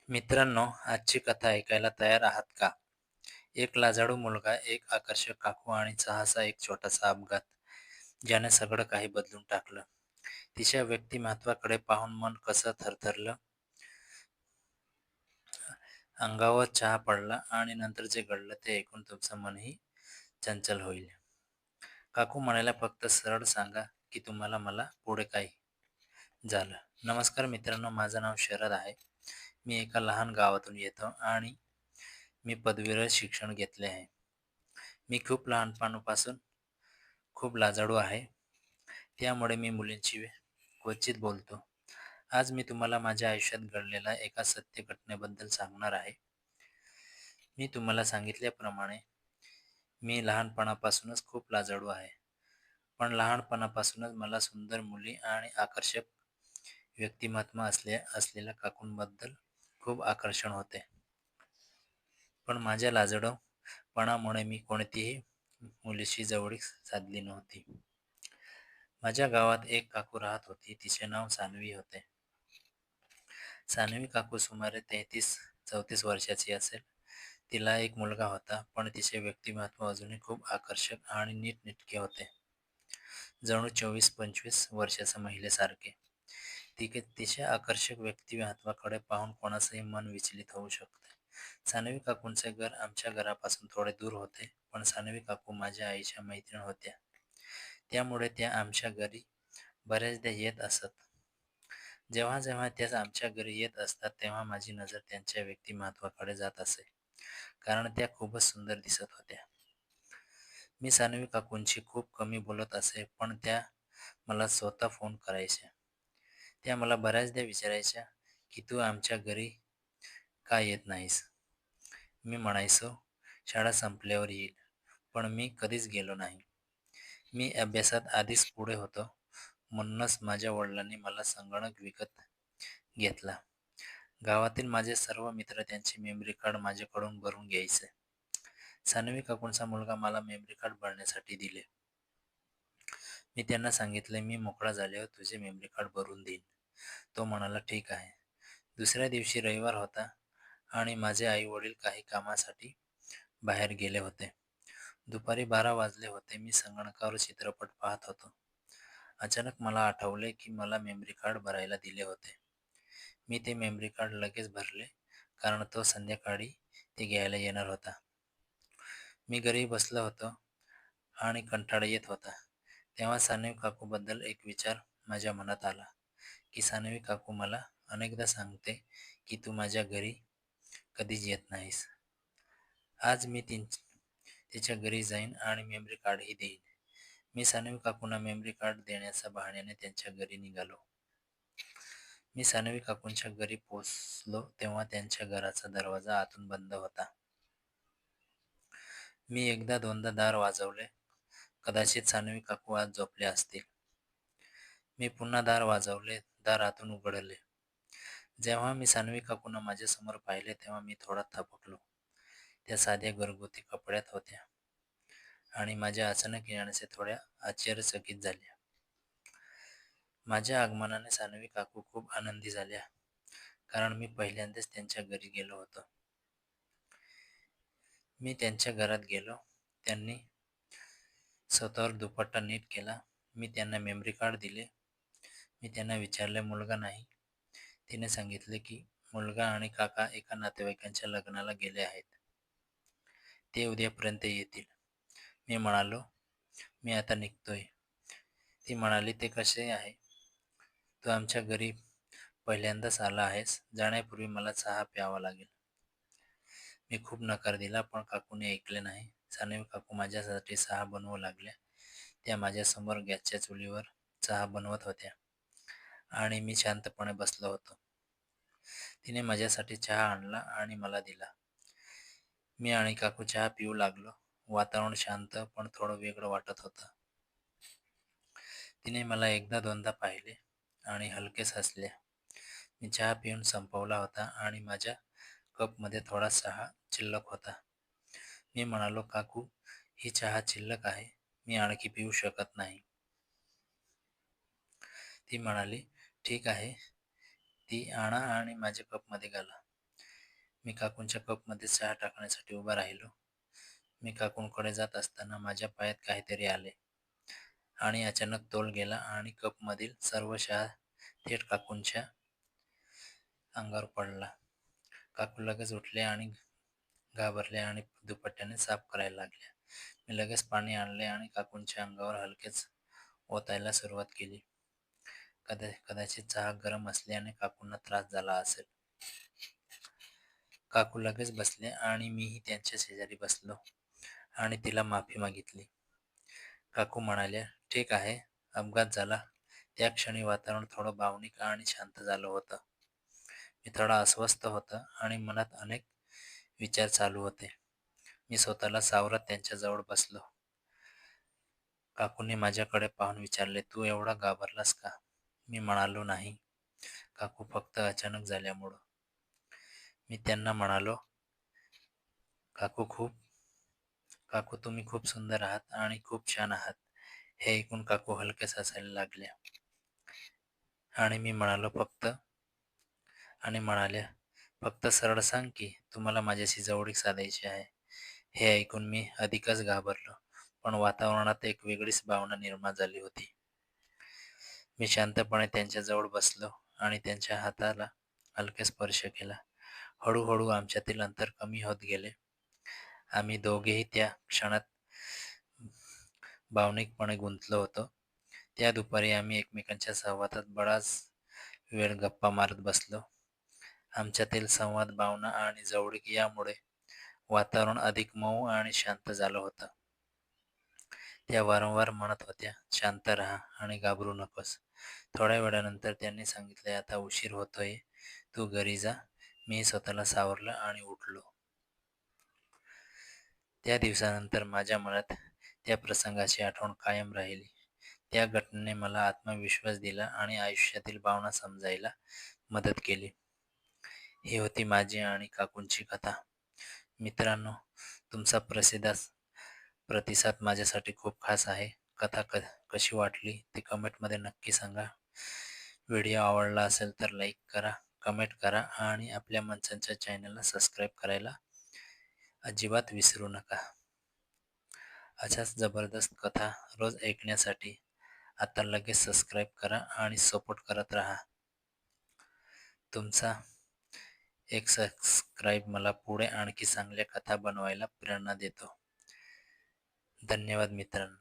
मित्रांनो, आजची कथा ऐकायला तयार आहात का? एक लाजाळू मुलगा, एक आकर्षक काकू आणि चहाचा एक छोटासा अपघात, ज्याने सगळं काही बदलून टाकलं. तिच्या व्यक्तिमत्वाकडे पाहून मन कसं थरथरलं, अंगावर चहा पडला आणि नंतर जे घडलं ते ऐकून तुमचं मनही चंचल होईल. काकू म्हणाल्या, फक्त सरळ सांगा की तुम्हाला मला पुढे काय झालं. नमस्कार मित्रांनो, माझं नाव शरद आहे. मी एका लहान गावातून येतो आणि मी पदवीधर शिक्षण घेतले आहे. मी खूप लहानपणापासून खूप लाजाळू आहे. त्यामुळे मी मुलींशी क्वचित बोलतो. आज मी तुम्हाला माझ्या आयुष्यात घडलेल्या एका सत्य घटनेबद्दल सांगणार आहे. मी तुम्हाला सांगितल्याप्रमाणे मी लहानपणापासूनच खूप लाजाळू आहे. पण लहानपणापासूनच मला सुंदर मुली आणि आकर्षक व्यक्तिमत्व असलेल्या काकूंबद्दल खूप आकर्षण होते. पण माझ्या लाजाळूपणामुळे मी कोणतीही मुलीशी जवळीक साधली नव्हती. माझ्या गावात एक काकू राहत होती. तिचे नाव सानवी होते. सानवी काकू सुमारे 33-34 वर्षाची असेल. तिला एक मुलगा होता, पण तिचे व्यक्तिमत्व अजूनही खूप आकर्षक आणि नीटनेटके होते. जणू 24-25 वर्षाच्या महिलेसारखे. तिच्या आकर्षक व्यक्तिमत्वाकडे पाहून कोणाचंही मन विचलित होऊ शकते. सानवी काकूंचे घर आमच्या घरापासून थोडे दूर होते, पण सानवी काकू माझ्या आईच्या मैत्रीण होत्या. त्यामुळे त्या आमच्या घरी बऱ्याचदा येत असत. जेव्हा जेव्हा त्या आमच्या घरी येत असतात, तेव्हा माझी नजर त्यांच्या व्यक्तिमत्वाकडे जात असे, कारण त्या खूपच सुंदर दिसत होत्या. मी सानवी काकूंशी खूप कमी बोलत असे, पण त्या मला स्वतः फोन करायच्या. त्या मला बऱ्याचदा विचारायच्या की तू आमच्या घरी का येत नाहीस? मी म्हणायचो, शाळा संपल्यावर येईल, पण मी कधीच गेलो नाही. मी अभ्यासात आधीच पुढे होतो, म्हणूनच माझ्या वडिलांनी मला संगणक विकत घेतला. गावातील माझे सर्व मित्र त्यांचे मेमरी कार्ड माझ्याकडून भरून घ्यायचे. सानवी काकूंचा मुलगा मला मेमरी कार्ड भरण्यासाठी दिले. मी त्यांना सांगितले, मी मोकळा झाल्यावर तुझे मेमरी कार्ड भरून देईन. तो म्हणाला, ठीक आहे. दुसऱ्या दिवशी रविवार होता आणि माझे आई वडील काही कामासाठी बाहेर गेले होते. दुपारी 12 वाजले होते. मी संगणकावर चित्रपट पाहत होतो. अचानक मला आठवले की मला मेमरी कार्ड भरायला दिले होते. मी ते मेमरी कार्ड लगेच भरले, कारण तो संध्याकाळी ते घ्यायला येणार होता. मी घरी बसलो होतो आणि कंटाळा येत होता. तेव्हा सानवी काकूबद्दल एक विचार माझ्या मनात आला, की सानवी काकू मला अनेकदा सांगते की तू माझ्या घरी कधीच येत नाहीस. आज मी तिच्या घरी जाईन आणि मेमरी कार्डही देईन. मी सानवी काकूंना मेमरी कार्ड देण्याच्या बहाण्याने त्यांच्या घरी निघालो. मी सानवी काकूंच्या घरी पोचलो तेव्हा त्यांच्या घराचा दरवाजा आतून बंद होता. मी एकदा दोनदा दार वाजवले. कदाचित सानवी काकू आज झोपल्या असतील. मी पुन्हा दार वाजवले. दार आतून उघडले. जेव्हा मी सानवी काकूंना माझ्यासमोर पाहिले, तेव्हा मी थोडा थबकलो. त्या साध्या घरगुती कपड्यात होत्या आणि माझ्या अचानक येण्याचे थोड्या आश्चर्यचकित झाल्या. माझ्या आगमनाने सानवी काकू खूप आनंदी झाल्या, कारण मी पहिल्यांदाच त्यांच्या घरी गेलो होतो. मी त्यांच्या घरात गेलो. त्यांनी स्वतःवर दुपट्टा नीट केला. मी त्यांना मेमरी कार्ड दिले. मी त्यांना विचारले, मुलगा नाही? तिने सांगितले की मुलगा आणि काका एका नातेवाईकांच्या लग्नाला गेले आहेत. ते उद्यापर्यंत येतील. मी म्हणालो, मी आता निघतोय. ती म्हणाली, ते कसे आहे? तू आमच्या घरी पहिल्यांदाच आला आहेस. जाण्यापूर्वी मला चहा प्यावा लागेल. मी खूप नकार दिला, पण काकूने ऐकले नाही. सानवी काकू माझ्यासाठी चहा बनवू लागल्या. त्या माझ्यासमोर गॅसच्या चुलीवर चहा बनवत होत्या आणि मी शांतपणे बसलो होतो. तिने माझ्यासाठी चहा आणला आणि मला दिला. मी आणि काकू चहा पिऊ लागलो. वातावरण शांत पण थोडं वेगळं वाटत होतं. तिने मला एकदा दोनदा पाहिले आणि हलकेच हसल्या. मी चहा पिऊन संपवला होता आणि माझ्या कपमध्ये थोडा चहा शिल्लक होता. मी म्हणालो, काकू, ही चहा शिल्लक आहे. मी आणखी पिऊ शकत नाही. ती म्हणाली, ठीक आहे. ती आणा आणि माझ्या कपमध्ये घाला. मी काकूंच्या कपमध्ये चहा टाकण्यासाठी उभा राहिलो. मी काकूंकडे जात असताना माझ्या पायात काहीतरी आले आणि अचानक तोल गेला आणि कपमधील सर्व चहा थेट काकूंच्या अंगावर पडला. काकू लगेच उठले आणि घाबरल्या आणि दुपट्ट्याने साफ करायला लागल्या. मी लगेच पाणी आणले आणि काकूंच्या अंगावर हलकेच ओतायला सुरुवात केली. कदाचित चहा गरम असल्याने काकूंना त्रास झाला असेल. काकू लगेच बसले आणि मीही त्यांच्या शेजारी बसलो आणि तिला माफी मागितली. काकू म्हणाल्या, "ठीक आहे, अपघात झाला." त्या क्षणी वातावरण थोडं भावनिक आणि शांत झालं होतं. मी थोडा अस्वस्थ होता आणि मनात अनेक विचार चालू होते. मी स्वतःला सावरत त्यांच्याजवळ बसलो. काकूने माझ्याकडे पाहून विचारले, "तू एवढा घाबरलास का?" मी म्हणालो, "नाही काकू, फक्त अचानक झाल्यामुळं." मी त्यांना म्हणालो, काकू तुम्ही खूप सुंदर आहात आणि खूप छान आहात." हे ऐकून काकू हलकेच हसायला लागल्या आणि मी म्हणालो, म्हणाल्या, "फक्त सरळ सांग की तुम्हाला माझ्याशी जवळीक साधायची आहे." हे ऐकून मी अधिकच घाबरलो, पण वातावरणात एक वेगळीच भावना निर्माण झाली होती. मी शांतपणे त्यांच्याजवळ बसलो आणि त्यांच्या हाताला हलका स्पर्श केला. हळूहळू आमच्यातील अंतर कमी होत गेले. आम्ही दोघेही त्या क्षणात भावनिकपणे गुंतलो होतो. त्या दुपारी आम्ही एकमेकांच्या संवादात बराच वेळ गप्पा मारत बसलो. आमच्यातील संवाद, भावना आणि जवळीक यामुळे वातावरण अधिक मऊ आणि शांत झालं होतं. त्या वारंवार म्हणत होत्या, "शांत राहा आणि घाबरू नकोस." थोड्या वेळानंतर त्यांनी सांगितले, "आता उशीर होतोय, तू घरी जा." मी स्वतःला सावरलं आणि उठलो. त्या दिवसानंतर माझ्या मनात त्या प्रसंगाची आठवण कायम राहिली. त्या घटनेने मला आत्मविश्वास दिला आणि आयुष्यातील भावना समजायला मदत केली. ही होती माझी आणि काकूंची कथा. मित्रांनो, तुमचा प्रतिसाद माझ्यासाठी खूप खास आहे. कथा कशी वाटली ते कमेंटमध्ये नक्की सांगा. व्हिडिओ आवडला असेल तर लाईक करा, कमेंट करा आणि आपल्या मनचंच्या चॅनलला सबस्क्राईब करायला अजिबात विसरू नका. अशाच जबरदस्त कथा रोज ऐकण्यासाठी आता लगेच सबस्क्राईब करा आणि सपोर्ट करत राहा. तुमचा एक सबस्क्राईब मला पुढे आणखी चांगल्या कथा बनवायला प्रेरणा देतो. धन्यवाद मित्रांनो.